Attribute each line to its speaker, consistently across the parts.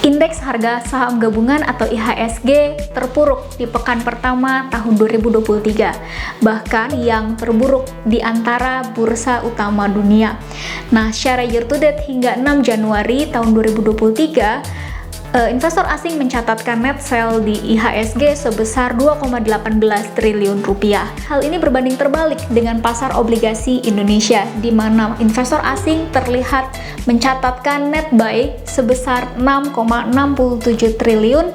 Speaker 1: Indeks harga saham gabungan atau IHSG terpuruk di pekan pertama tahun 2023, bahkan yang terburuk di antara bursa utama dunia. Nah, secara year to date hingga 6 Januari tahun 2023, investor asing mencatatkan net sell di IHSG sebesar 2,18 triliun rupiah. Hal ini berbanding terbalik dengan pasar obligasi Indonesia, di mana investor asing terlihat mencatatkan net buy sebesar 6,67 triliun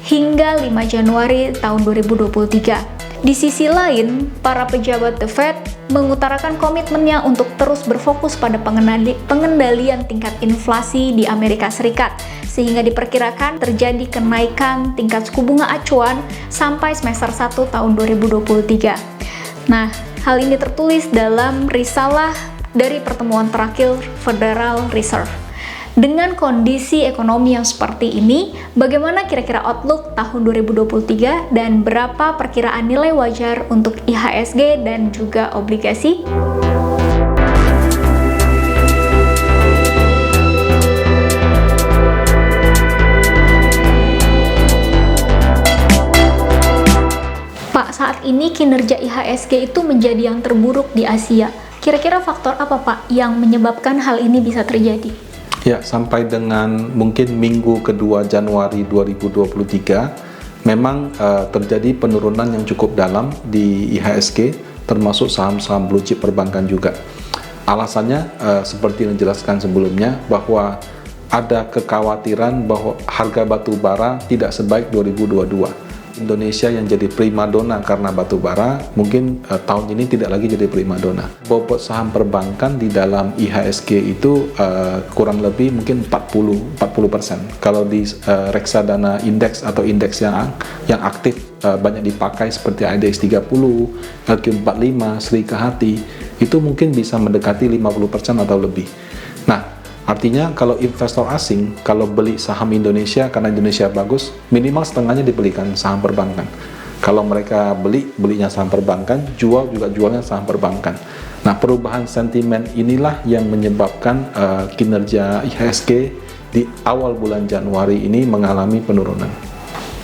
Speaker 1: hingga 5 Januari tahun 2023. Di sisi lain, para pejabat The Fed mengutarakan komitmennya untuk terus berfokus pada pengendalian tingkat inflasi di Amerika Serikat, sehingga diperkirakan terjadi kenaikan tingkat suku bunga acuan sampai semester 1 tahun 2023. Nah, hal ini tertulis dalam risalah dari pertemuan terakhir Federal Reserve. Dengan kondisi ekonomi yang seperti ini, bagaimana kira-kira outlook tahun 2023 dan berapa perkiraan nilai wajar untuk IHSG dan juga obligasi? Pak, saat ini kinerja IHSG itu menjadi yang terburuk di Asia. Kira-kira faktor apa, Pak, yang menyebabkan hal ini bisa terjadi?
Speaker 2: Ya, sampai dengan mungkin minggu kedua Januari 2023, memang terjadi penurunan yang cukup dalam di IHSG, termasuk saham-saham blue chip perbankan juga. Alasannya, seperti yang dijelaskan sebelumnya, bahwa ada kekhawatiran bahwa harga batu bara tidak sebaik 2022. Indonesia yang jadi primadona karena batu bara, mungkin tahun ini tidak lagi jadi primadona. Bobot saham perbankan di dalam IHSG itu kurang lebih mungkin 40%. Kalau di reksadana indeks atau indeks yang aktif banyak dipakai seperti IDX 30, LQ45, Sri Kahati, itu mungkin bisa mendekati 50% atau lebih. Nah, artinya kalau investor asing, kalau beli saham Indonesia karena Indonesia bagus, minimal setengahnya dibelikan saham perbankan. Kalau mereka belinya saham perbankan, juga jualnya saham perbankan. Nah, perubahan sentimen inilah yang menyebabkan kinerja IHSG di awal bulan Januari ini mengalami penurunan.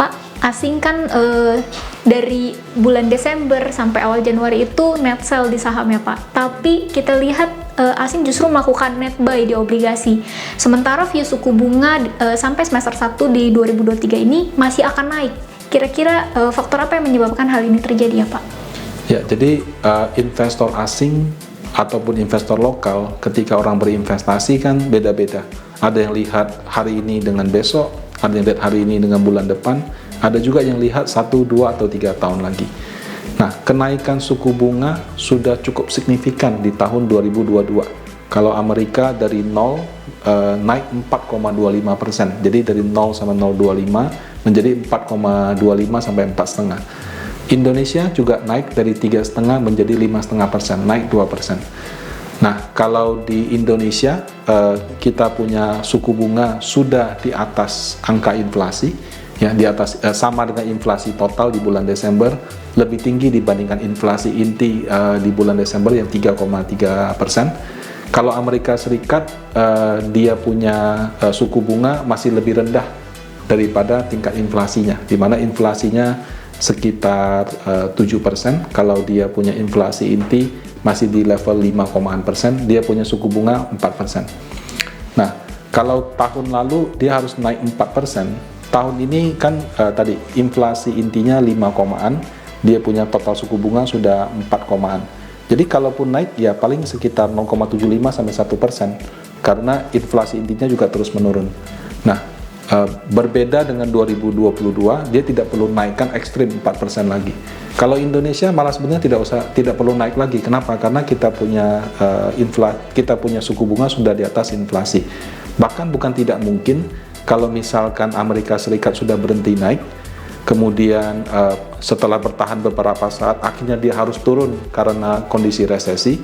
Speaker 1: Pak, asing kan dari bulan Desember sampai awal Januari itu net sell di sahamnya, Pak. Tapi kita lihat asing justru melakukan net buy di obligasi. Sementara view suku bunga sampai semester 1 di 2023 ini masih akan naik. Kira-kira faktor apa yang menyebabkan hal ini terjadi ya, Pak?
Speaker 2: Ya, jadi investor asing ataupun investor lokal ketika orang berinvestasi kan beda-beda. Ada yang lihat hari ini dengan besok, ada yang lihat hari ini dengan bulan depan, ada juga yang lihat 1, 2, atau 3 tahun lagi. Nah, kenaikan suku bunga sudah cukup signifikan di tahun 2022. Kalau Amerika dari 0 naik 4,25%. Jadi dari 0 sama 0,25 menjadi 4,25 sampai 4,5. Indonesia juga naik dari 3,5 menjadi 5,5%, naik 2%. Nah, kalau di Indonesia kita punya suku bunga sudah di atas angka inflasi, ya di atas sama dengan inflasi total di bulan Desember, lebih tinggi dibandingkan inflasi inti di bulan Desember yang 3,3%. Kalau Amerika Serikat dia punya suku bunga masih lebih rendah daripada tingkat inflasinya, di mana inflasinya sekitar 7%. Kalau dia punya inflasi inti masih di level 5,an%, dia punya suku bunga 4%. Nah, kalau tahun lalu dia harus naik 4%, tahun ini kan tadi inflasi intinya 5,an, dia punya total suku bunga sudah 4,an. Jadi kalaupun naik ya paling sekitar 0,75 sampai 1%, karena inflasi intinya juga terus menurun. Nah, berbeda dengan 2022, dia tidak perlu naikkan ekstrim 4% lagi. Kalau Indonesia malah sebenarnya tidak perlu naik lagi. Kenapa? Karena kita punya kita punya suku bunga sudah di atas inflasi. Bahkan bukan tidak mungkin kalau misalkan Amerika Serikat sudah berhenti naik, kemudian setelah bertahan beberapa saat akhirnya dia harus turun karena kondisi resesi,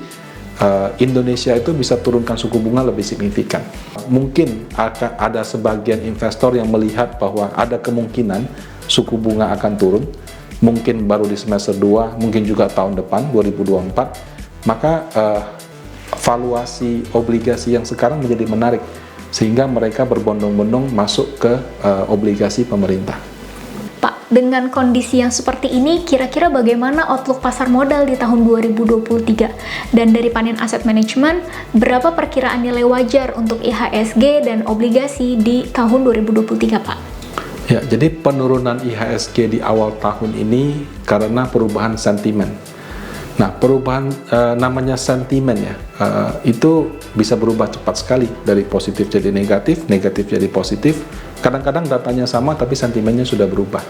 Speaker 2: Indonesia itu bisa turunkan suku bunga lebih signifikan. Mungkin akan ada sebagian investor yang melihat bahwa ada kemungkinan suku bunga akan turun, mungkin baru di semester 2, mungkin juga tahun depan 2024, maka valuasi obligasi yang sekarang menjadi menarik, sehingga mereka berbondong-bondong masuk ke obligasi pemerintah.
Speaker 1: Pak, dengan kondisi yang seperti ini, kira-kira bagaimana outlook pasar modal di tahun 2023? Dan dari Panin Asset Management, berapa perkiraan nilai wajar untuk IHSG dan obligasi di tahun 2023, Pak?
Speaker 2: Ya, jadi penurunan IHSG di awal tahun ini karena perubahan sentimen. Nah, perubahan namanya sentimen ya, itu bisa berubah cepat sekali dari positif jadi negatif, negatif jadi positif. Kadang-kadang datanya sama tapi sentimennya sudah berubah.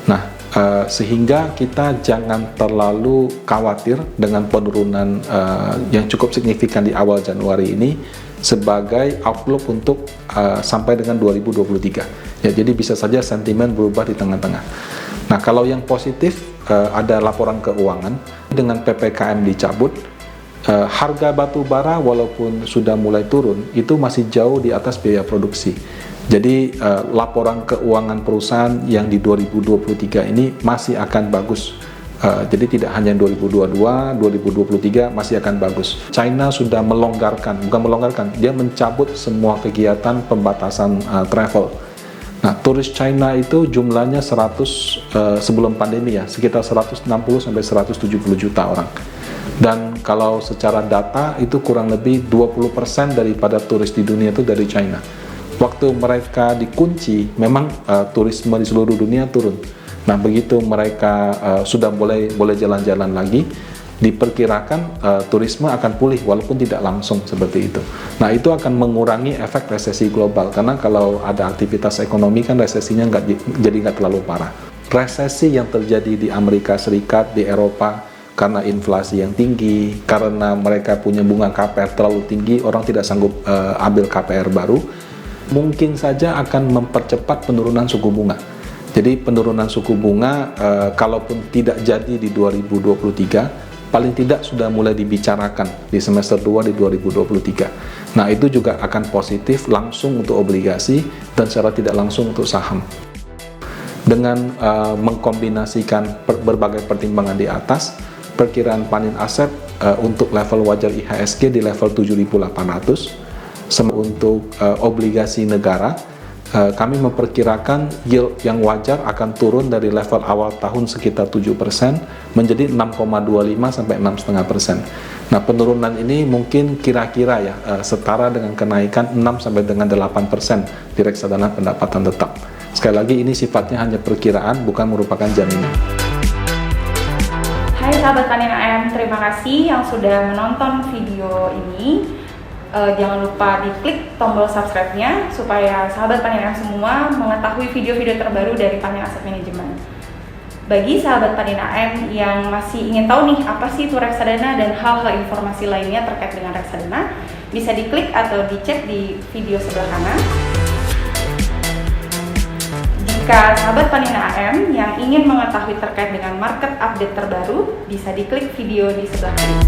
Speaker 2: Nah, sehingga kita jangan terlalu khawatir dengan penurunan yang cukup signifikan di awal Januari ini sebagai outlook untuk sampai dengan 2023. Ya, jadi bisa saja sentimen berubah di tengah-tengah. Nah, kalau yang positif ada laporan keuangan dengan PPKM dicabut, harga batu bara walaupun sudah mulai turun itu masih jauh di atas biaya produksi. Jadi laporan keuangan perusahaan yang di 2023 ini masih akan bagus. Jadi tidak hanya 2022, 2023 masih akan bagus. China sudah dia mencabut semua kegiatan pembatasan travel. Nah, turis China itu jumlahnya 100 sebelum pandemi ya, sekitar 160 sampai 170 juta orang. Dan kalau secara data itu kurang lebih 20% daripada turis di dunia itu dari China. Waktu mereka dikunci, memang turisme di seluruh dunia turun. Nah, begitu mereka sudah boleh jalan-jalan lagi, diperkirakan turisme akan pulih walaupun tidak langsung seperti itu. Nah, itu akan mengurangi efek resesi global, karena kalau ada aktivitas ekonomi kan resesinya nggak terlalu parah. Resesi yang terjadi di Amerika Serikat, di Eropa, karena inflasi yang tinggi, karena mereka punya bunga KPR terlalu tinggi, orang tidak sanggup ambil KPR baru, mungkin saja akan mempercepat penurunan suku bunga. Jadi penurunan suku bunga kalaupun tidak jadi di 2023, paling tidak sudah mulai dibicarakan di semester 2 di 2023. Nah, itu juga akan positif langsung untuk obligasi dan secara tidak langsung untuk saham. Dengan mengkombinasikan berbagai pertimbangan di atas, perkiraan Panin Asset untuk level wajar IHSG di level 7.800. Untuk obligasi negara, kami memperkirakan yield yang wajar akan turun dari level awal tahun sekitar 7% menjadi 6,25 sampai 6,5%. Nah, penurunan ini mungkin kira-kira ya setara dengan kenaikan 6 sampai dengan 8% di reksadana pendapatan tetap. Sekali lagi, ini sifatnya hanya perkiraan, bukan merupakan jaminan.
Speaker 3: Hai sahabat Panin AM, terima kasih yang sudah menonton video ini. Jangan lupa diklik tombol subscribe-nya supaya sahabat Panin AM semua mengetahui video-video terbaru dari Panin Asset Management. Bagi sahabat Panin AM yang masih ingin tahu nih apa sih itu reksadana dan hal-hal informasi lainnya terkait dengan reksadana, bisa diklik atau dicek di video sebelah kanan. Jika sahabat Panin AM yang ingin mengetahui terkait dengan market update terbaru, bisa diklik video di sebelah kiri.